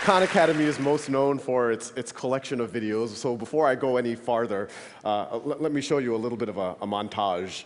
Khan Academy is most known for its collection of videos. So before I go any farther, let me show you a little bit of a montage.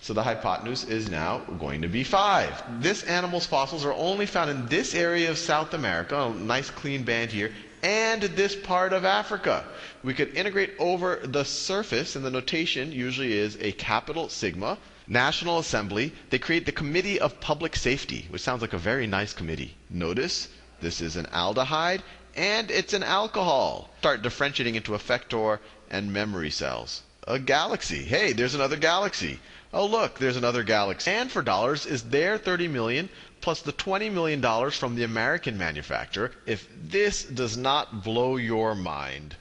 So the hypotenuse is now going to be 5. This animal's fossils are only found in this area of South America, a nice clean band here, and this part of Africa. We could integrate over the surface, and the notation usually is a capital sigma. National Assembly, they create the Committee of Public Safety, which sounds like a very nice committee. Notice this is an aldehyde, and it's an alcohol. Start differentiating into effector and memory cells. A galaxy. Hey, there's another galaxy. Oh, look, there's another galaxy. And for dollars is their 30 million plus the $20 million from the American manufacturer. If this does not blow your mind,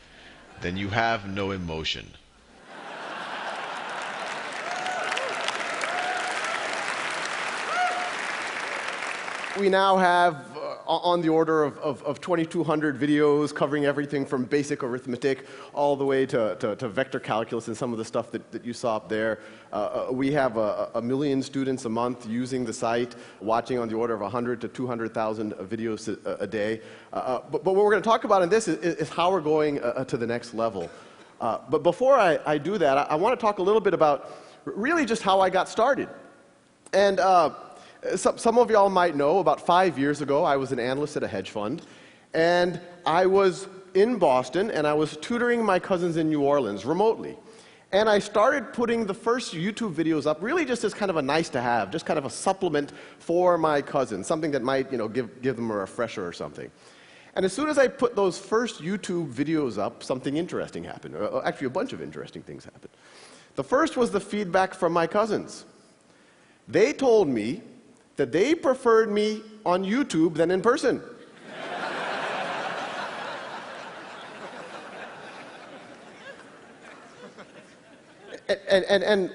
then you have no emotion. We now have on the order of 2,200 videos covering everything from basic arithmetic all the way to vector calculus and some of the stuff that you saw up there. We have a million students a month using the site, watching on the order of 100 to 200,000 videos a day. But what we're going to talk about in this is how we're going to the next level. But before I do that, I want to talk a little bit about really just how I got started. And some of y'all might know, about 5 years ago, I was an analyst at a hedge fund, and I was in Boston, and I was tutoring my cousins in New Orleans remotely. And I started putting the first YouTube videos up really just as kind of a nice to have, just kind of a supplement for my cousins, something that might, give them a refresher or something. And as soon as I put those first YouTube videos up, something interesting happened. Actually, a bunch of interesting things happened. The first was the feedback from my cousins. They told me that they preferred me on YouTube than in person. And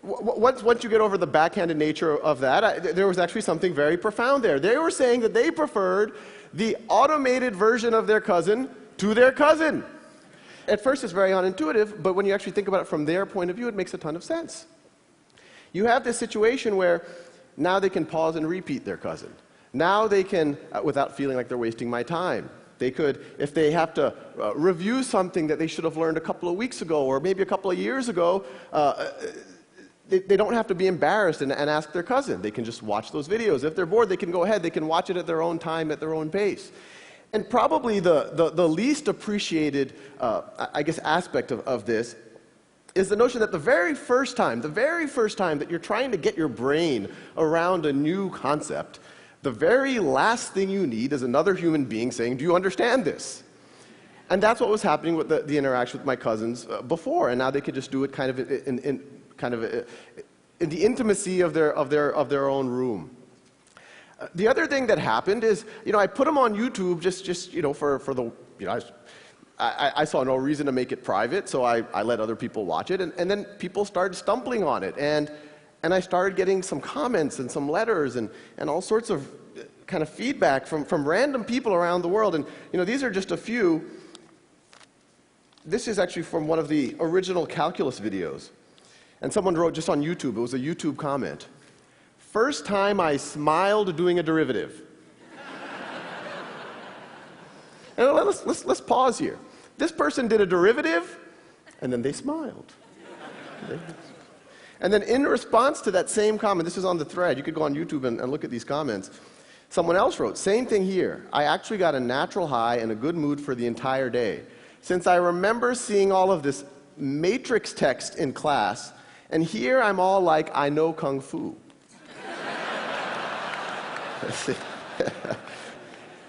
once you get over the backhanded nature of that, there was actually something very profound there. They were saying that they preferred the automated version of their cousin to their cousin. At first it's very unintuitive, but when you actually think about it from their point of view, it makes a ton of sense. You have this situation where now they can pause and repeat their cousin. Now they can, without feeling like they're wasting my time. They could, if they have to review something that they should have learned a couple of weeks ago or maybe a couple of years ago, they don't have to be embarrassed and ask their cousin. They can just watch those videos. If they're bored, they can go ahead. They can watch it at their own time, at their own pace. And probably the least appreciated, aspect of this is the notion that the very first time that you're trying to get your brain around a new concept, the very last thing you need is another human being saying, "Do you understand this?" And that's what was happening with the interaction with my cousins before, and now they could just do it kind of in the intimacy of their own room. The other thing that happened is, I put them on YouTube just for the, I saw no reason to make it private, so I let other people watch it, and then people started stumbling on it, and I started getting some comments and some letters and all sorts of kind of feedback from random people around the world, and these are just a few. This is actually from one of the original calculus videos, and someone wrote just on YouTube, it was a YouTube comment. "First time I smiled doing a derivative." And let's pause here. This person did a derivative, and then they smiled. And then in response to that same comment, this is on the thread, you could go on YouTube and look at these comments, someone else wrote, "Same thing here. I actually got a natural high and a good mood for the entire day. Since I remember seeing all of this matrix text in class, and here I'm all like, I know Kung Fu."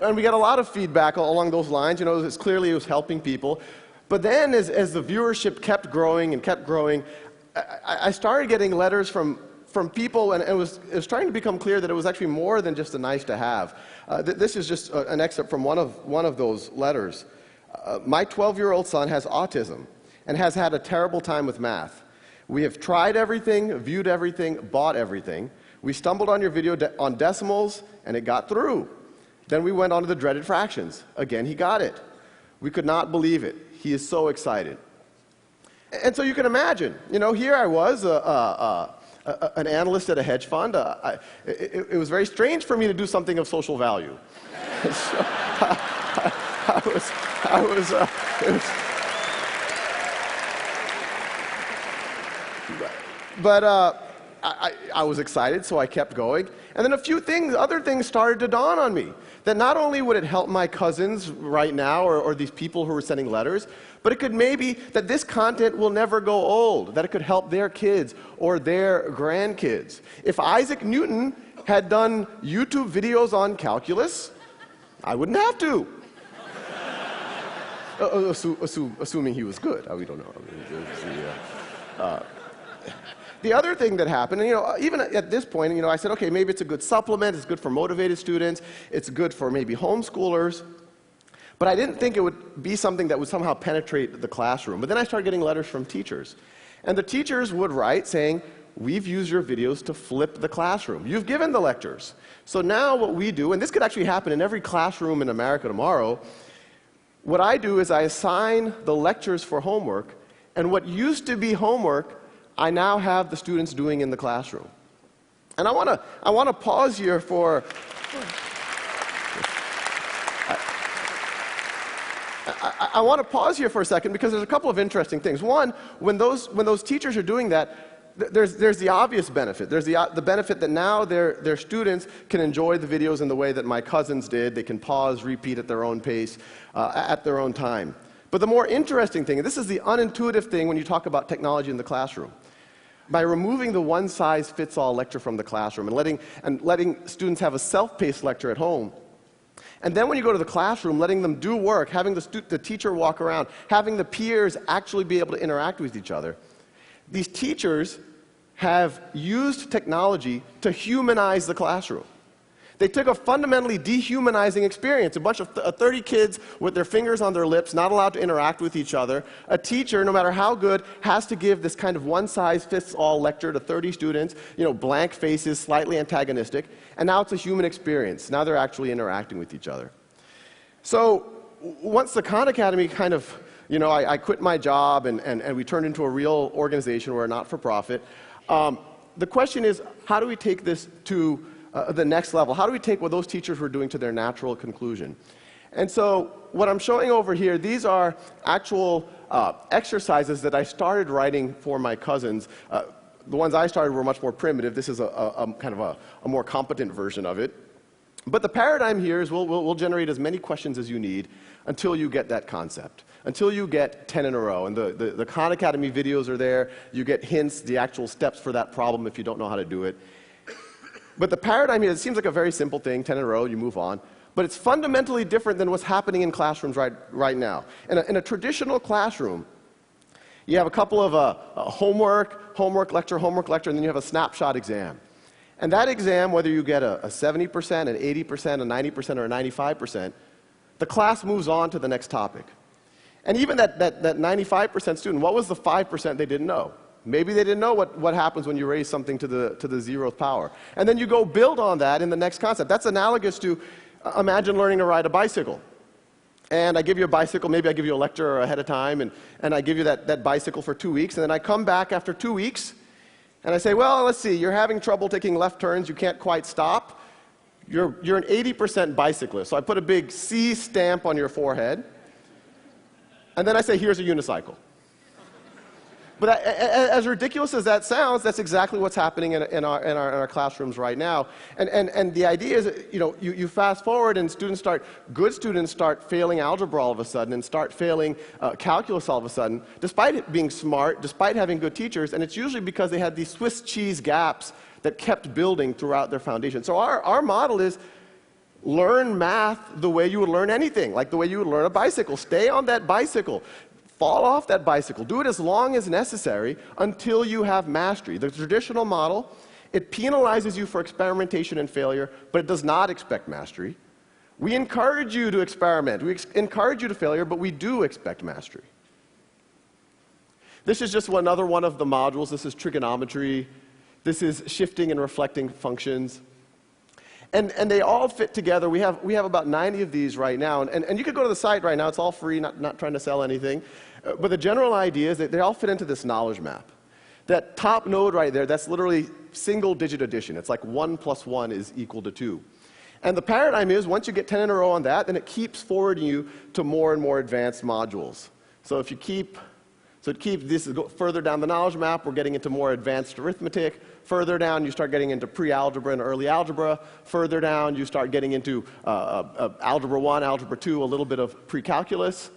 And we got a lot of feedback along those lines. It's clearly it was helping people. But then as the viewership kept growing and kept growing, I started getting letters from people, and it was starting to become clear that it was actually more than just a nice to have. This is just an excerpt from one of those letters. "My 12-year-old son has autism and has had a terrible time with math. We have tried everything, viewed everything, bought everything. We stumbled on your video on decimals, and it got through. Then we went on to the dreaded fractions. Again, he got it. We could not believe it. He is so excited." And so you can imagine, here I was, an analyst at a hedge fund. It was very strange for me to do something of social value. So, it was, but I was excited, so I kept going. And then other things started to dawn on me. That not only would it help my cousins right now, or these people who were sending letters, but it could maybe, that this content will never go old, that it could help their kids or their grandkids. If Isaac Newton had done YouTube videos on calculus, I wouldn't have to. Assuming he was good. We don't know. The other thing that happened, and, even at this point, I said, okay, maybe it's a good supplement, it's good for motivated students, it's good for maybe homeschoolers, but I didn't think it would be something that would somehow penetrate the classroom. But then I started getting letters from teachers. And the teachers would write saying, we've used your videos to flip the classroom. You've given the lectures. So now what we do, and this could actually happen in every classroom in America tomorrow, what I do is I assign the lectures for homework, and what used to be homework, I now have the students doing in the classroom. And I want to pause here for I want to pause here for a second because there's a couple of interesting things. One, when those teachers are doing that, there's the obvious benefit. There's the benefit that now their students can enjoy the videos in the way that my cousins did. They can pause, repeat at their own pace, at their own time. But the more interesting thing, and this is the unintuitive thing when you talk about technology in the classroom, by removing the one-size-fits-all lecture from the classroom and letting students have a self-paced lecture at home, and then when you go to the classroom, letting them do work, having the teacher walk around, having the peers actually be able to interact with each other, these teachers have used technology to humanize the classroom. They took a fundamentally dehumanizing experience, a bunch of 30 kids with their fingers on their lips, not allowed to interact with each other. A teacher, no matter how good, has to give this kind of one-size-fits-all lecture to 30 students, blank faces, slightly antagonistic, and now it's a human experience. Now they're actually interacting with each other. So once the Khan Academy kind of, I quit my job and we turned into a real organization. We're a not-for-profit. The question is, how do we take this to the next level? How do we take what those teachers were doing to their natural conclusion? And so what I'm showing over here, these are actual exercises that I started writing for my cousins. The ones I started were much more primitive. This is a kind of a more competent version of it. But the paradigm here is we'll generate as many questions as you need until you get that concept, until you get 10 in a row. And the Khan Academy videos are there. You get hints, the actual steps for that problem if you don't know how to do it. But the paradigm here, it seems like a very simple thing, 10 in a row, you move on. But it's fundamentally different than what's happening in classrooms right now. In a traditional classroom, you have a couple of homework lecture, and then you have a snapshot exam. And that exam, whether you get a 70%, an 80%, a 90%, or a 95%, the class moves on to the next topic. And even that 95% student, what was the 5% they didn't know? Maybe they didn't know what happens when you raise something to the 0th power. And then you go build on that in the next concept. That's analogous to, imagine learning to ride a bicycle. And I give you a bicycle, maybe I give you a lecture ahead of time, and I give you that bicycle for 2 weeks, and then I come back after 2 weeks, and I say, well, let's see, you're having trouble taking left turns, you can't quite stop. You're an 80% bicyclist. So I put a big C stamp on your forehead, and then I say, here's a unicycle. But as ridiculous as that sounds, that's exactly what's happening in our classrooms right now. And the idea is, you fast forward and good students start failing algebra all of a sudden and start failing calculus all of a sudden, despite it being smart, despite having good teachers, and it's usually because they had these Swiss cheese gaps that kept building throughout their foundation. So our model is learn math the way you would learn anything, like the way you would learn a bicycle. Stay on that bicycle. Fall off that bicycle. Do it as long as necessary until you have mastery. The traditional model, it penalizes you for experimentation and failure, but it does not expect mastery. We encourage you to experiment. We encourage you to failure, but we do expect mastery. This is just another one of the modules. This is trigonometry. This is shifting and reflecting functions. And they all fit together. We have about 90 of these right now. And you could go to the site right now. It's all free, not trying to sell anything. But the general idea is that they all fit into this knowledge map. That top node right there, that's literally single-digit addition. It's like 1 + 1 is equal to 2. And the paradigm is, once you get 10 in a row on that, then it keeps forwarding you to more and more advanced modules. So if you keep, this is further down the knowledge map, we're getting into more advanced arithmetic. Further down, you start getting into pre-algebra and early algebra. Further down, you start getting into algebra 1, algebra 2, a little bit of pre-calculus.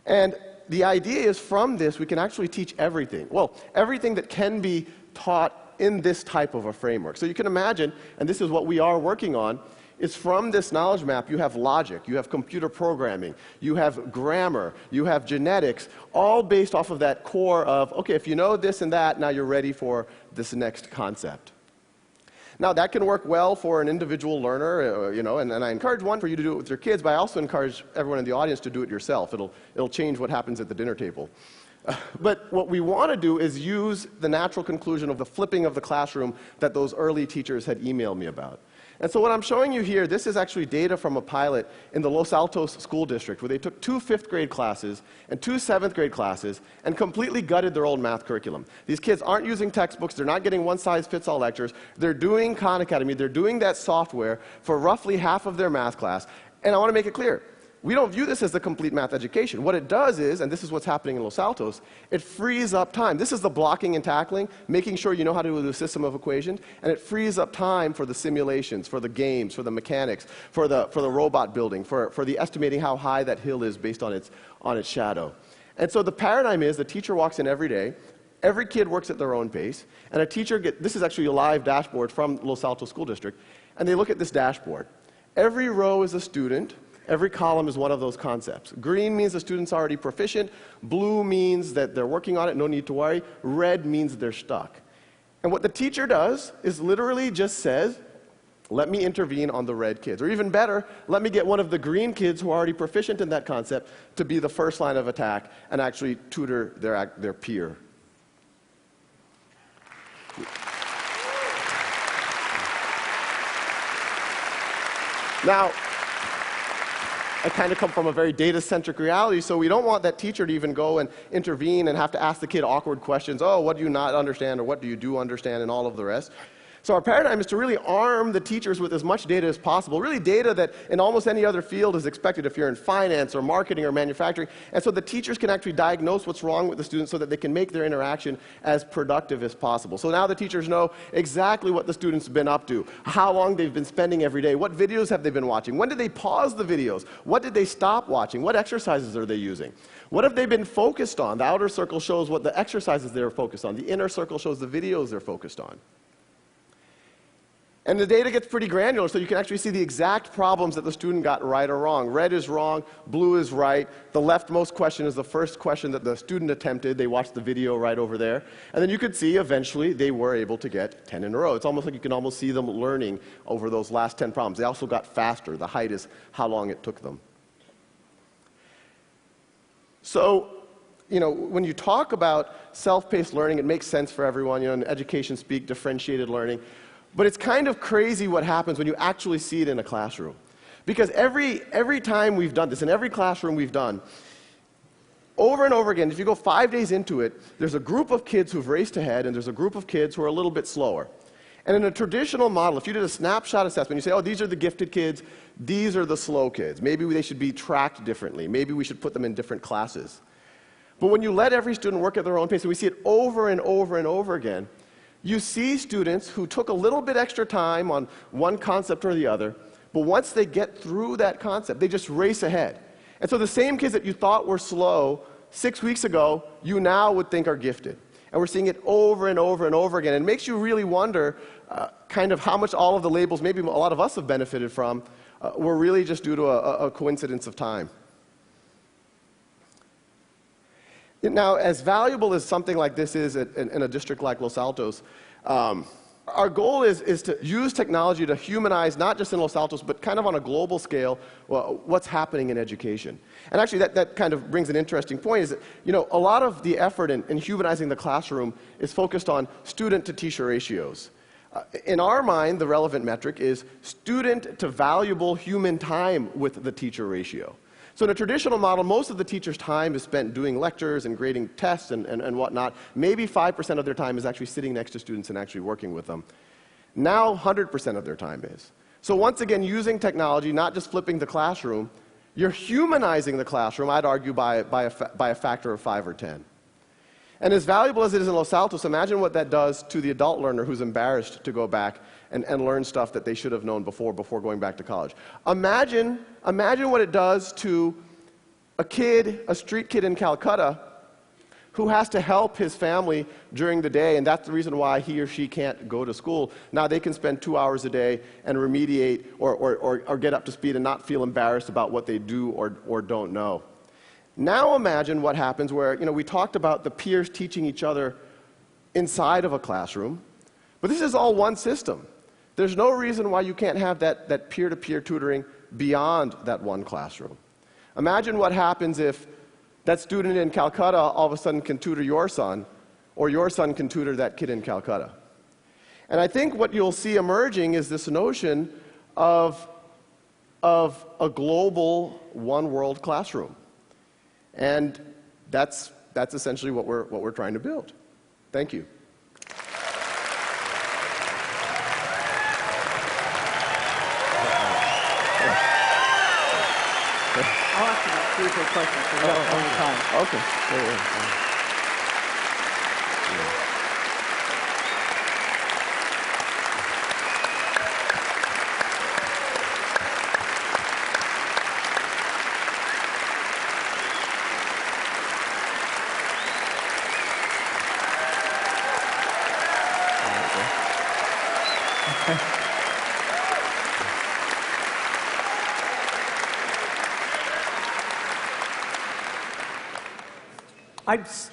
And the idea is, from this, we can actually teach everything. Well, everything that can be taught in this type of a framework. So you can imagine, and this is what we are working on, is from this knowledge map, you have logic, you have computer programming, you have grammar, you have genetics, all based off of that core of, okay, if you know this and that, now you're ready for this next concept. Now, that can work well for an individual learner, and I encourage one for you to do it with your kids, but I also encourage everyone in the audience to do it yourself. It'll change what happens at the dinner table. But what we want to do is use the natural conclusion of the flipping of the classroom that those early teachers had emailed me about. And so what I'm showing you here, this is actually data from a pilot in the Los Altos School District, where they took 2 5th grade classes and 2 7th grade classes and completely gutted their old math curriculum. These kids aren't using textbooks, they're not getting one-size-fits-all lectures, they're doing Khan Academy, they're doing that software for roughly half of their math class. And I want to make it clear, we don't view this as the complete math education. What it does is, and this is what's happening in Los Altos, it frees up time. This is the blocking and tackling, making sure you know how to do a system of equations, and it frees up time for the simulations, for the games, for the mechanics, for the robot building, for the estimating how high that hill is based on its shadow. And so the paradigm is the teacher walks in every day, every kid works at their own pace, and a teacher this is actually a live dashboard from Los Altos School District, and they look at this dashboard. Every row is a student. Every column is one of those concepts. Green means the student's already proficient. Blue means that they're working on it, no need to worry. Red means they're stuck. And what the teacher does is literally just says, let me intervene on the red kids. Or even better, let me get one of the green kids who are already proficient in that concept to be the first line of attack and actually tutor their peer. Now, I kind of come from a very data-centric reality, so we don't want that teacher to even go and intervene and have to ask the kid awkward questions. Oh, what do you not understand, or what do you do understand, and all of the rest. So our paradigm is to really arm the teachers with as much data as possible, really data that in almost any other field is expected if you're in finance or marketing or manufacturing, and so the teachers can actually diagnose what's wrong with the students so that they can make their interaction as productive as possible. So now the teachers know exactly what the students have been up to, how long they've been spending every day, what videos have they been watching, when did they pause the videos, what did they stop watching, what exercises are they using, what have they been focused on. The outer circle shows what the exercises they're focused on, the inner circle shows the videos they're focused on. And the data gets pretty granular, so you can actually see the exact problems that the student got right or wrong. Red is wrong, blue is right. The leftmost question is the first question that the student attempted. They watched the video right over there. And then you could see eventually they were able to get 10 in a row. It's almost like you can almost see them learning over those last 10 problems. They also got faster. The height is how long it took them. So, when you talk about self-paced learning, it makes sense for everyone. In education speak, differentiated learning. But it's kind of crazy what happens when you actually see it in a classroom. Because every time we've done this, in every classroom we've done, over and over again, if you go 5 days into it, there's a group of kids who've raced ahead, and there's a group of kids who are a little bit slower. And in a traditional model, if you did a snapshot assessment, you say, oh, these are the gifted kids, these are the slow kids. Maybe they should be tracked differently. Maybe we should put them in different classes. But when you let every student work at their own pace, and we see it over and over and over again, you see students who took a little bit extra time on one concept or the other, but once they get through that concept, they just race ahead. And so the same kids that you thought were slow 6 weeks ago, you now would think are gifted. And we're seeing it over and over and over again. And it makes you really wonder kind of how much all of the labels, maybe a lot of us have benefited from, were really just due to a coincidence of time. Now, as valuable as something like this is in a district like Los Altos, our goal is to use technology to humanize, not just in Los Altos, but kind of on a global scale, what's happening in education. And actually, that kind of brings an interesting point, is that, a lot of the effort in humanizing the classroom is focused on student-to-teacher ratios. In our mind, the relevant metric is student to valuable human time with the teacher ratio. So in a traditional model, most of the teacher's time is spent doing lectures and grading tests and whatnot. Maybe 5% of their time is actually sitting next to students and actually working with them. Now 100% of their time is. So once again, using technology, not just flipping the classroom, you're humanizing the classroom, I'd argue, by a factor of 5 or 10. And as valuable as it is in Los Altos, imagine what that does to the adult learner who's embarrassed to go back and learn stuff that they should have known before going back to college. Imagine what it does to a street kid in Calcutta who has to help his family during the day, and that's the reason why he or she can't go to school. Now they can spend 2 hours a day and remediate or get up to speed and not feel embarrassed about what they do or don't know. Now imagine what happens where, we talked about the peers teaching each other inside of a classroom, but this is all one system. There's no reason why you can't have that peer-to-peer tutoring beyond that one classroom. Imagine what happens if that student in Calcutta all of a sudden can tutor your son, or your son can tutor that kid in Calcutta. And I think what you'll see emerging is this notion of a global one-world classroom. And that's essentially what we're trying to build. Thank you. I'll ask you about 3 or 4 questions, so we got plenty of time. Okay. Yeah.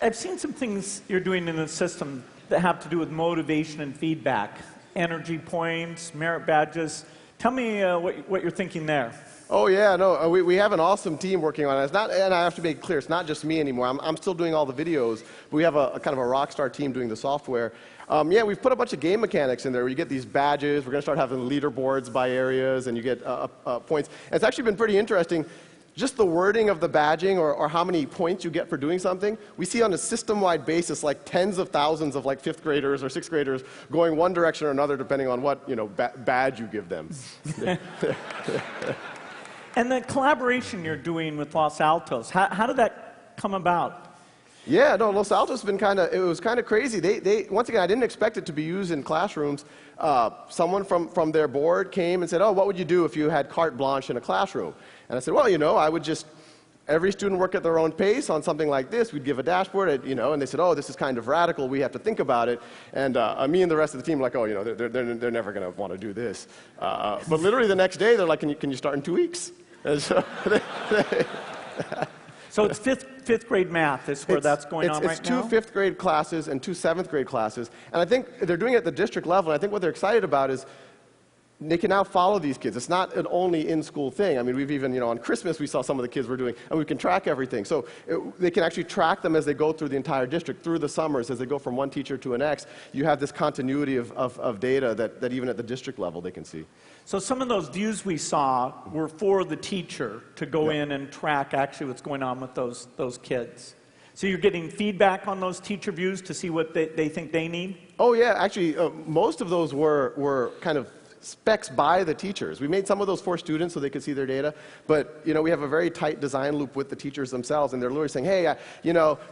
I've seen some things you're doing in the system that have to do with motivation and feedback, energy points, merit badges. Tell me what you're thinking there. Oh yeah, no, we have an awesome team working on it. It's not, and I have to make clear, it's not just me anymore. I'm still doing all the videos, but we have a kind of a rock star team doing the software. Yeah, we've put a bunch of game mechanics in there where you get these badges. We're going to start having leaderboards by areas, and you get points. And it's actually been pretty interesting. Just the wording of the badging or how many points you get for doing something, we see on a system-wide basis like tens of thousands of like 5th graders or 6th graders going one direction or another depending on what badge you give them. And the collaboration you're doing with Los Altos, how did that come about? Yeah, no, Los Altos has been it was kind of crazy. They once again, I didn't expect it to be used in classrooms. Someone from their board came and said, oh, what would you do if you had carte blanche in a classroom? And I said, well, I would just, every student work at their own pace on something like this. We'd give a dashboard, and they said, oh, this is kind of radical. We have to think about it. And me and the rest of the team were like, oh, they're never going to want to do this. But literally the next day, they're like, can you start in 2 weeks? And so So it's fifth grade math is where that's going on right now? It's 2 5th grade classes and 2 7th grade classes. And I think they're doing it at the district level. And I think what they're excited about is they can now follow these kids. It's not an only in-school thing. I mean, we've even, on Christmas, we saw some of the kids were doing, and we can track everything. So they can actually track them as they go through the entire district, through the summers, as they go from one teacher to the next. You have this continuity of data that even at the district level they can see. So some of those views we saw were for the teacher to go in and track actually what's going on with those kids. So you're getting feedback on those teacher views to see what they think they need? Oh yeah, actually most of those were kind of specs by the teachers. We made some of those for students so they could see their data, but we have a very tight design loop with the teachers themselves, and they're literally saying, hey,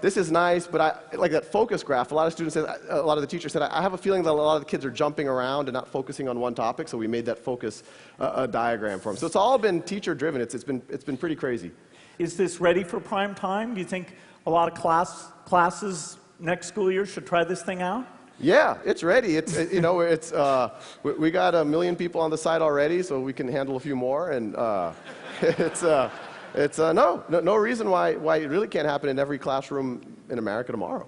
this is nice, but like that focus graph, a lot of the teachers said, I have a feeling that a lot of the kids are jumping around and not focusing on one topic, so we made that focus diagram for them. So it's all been teacher driven. It's been pretty crazy. Is this ready for prime time? Do you think a lot of classes next school year should try this thing out? Yeah, it's ready. We got 1 million people on the site already, so we can handle a few more. And no reason why it really can't happen in every classroom in America tomorrow.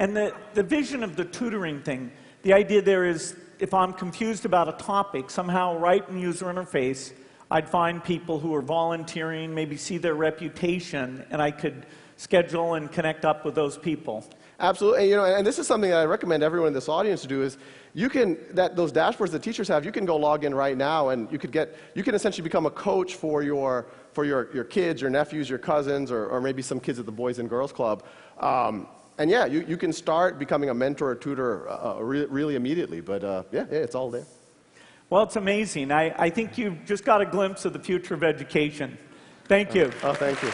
And the vision of the tutoring thing, the idea there is, if I'm confused about a topic, somehow right in user interface, I'd find people who are volunteering, maybe see their reputation, and I could schedule and connect up with those people. Absolutely, and this is something that I recommend everyone in this audience to do is those dashboards that teachers have, you can go log in right now and you can essentially become a coach for your kids, your nephews, your cousins, or maybe some kids at the Boys and Girls Club. And yeah, you can start becoming a mentor or tutor really immediately, but yeah, it's all there. Well, it's amazing. I think you've just got a glimpse of the future of education. Thank you. Oh, thank you.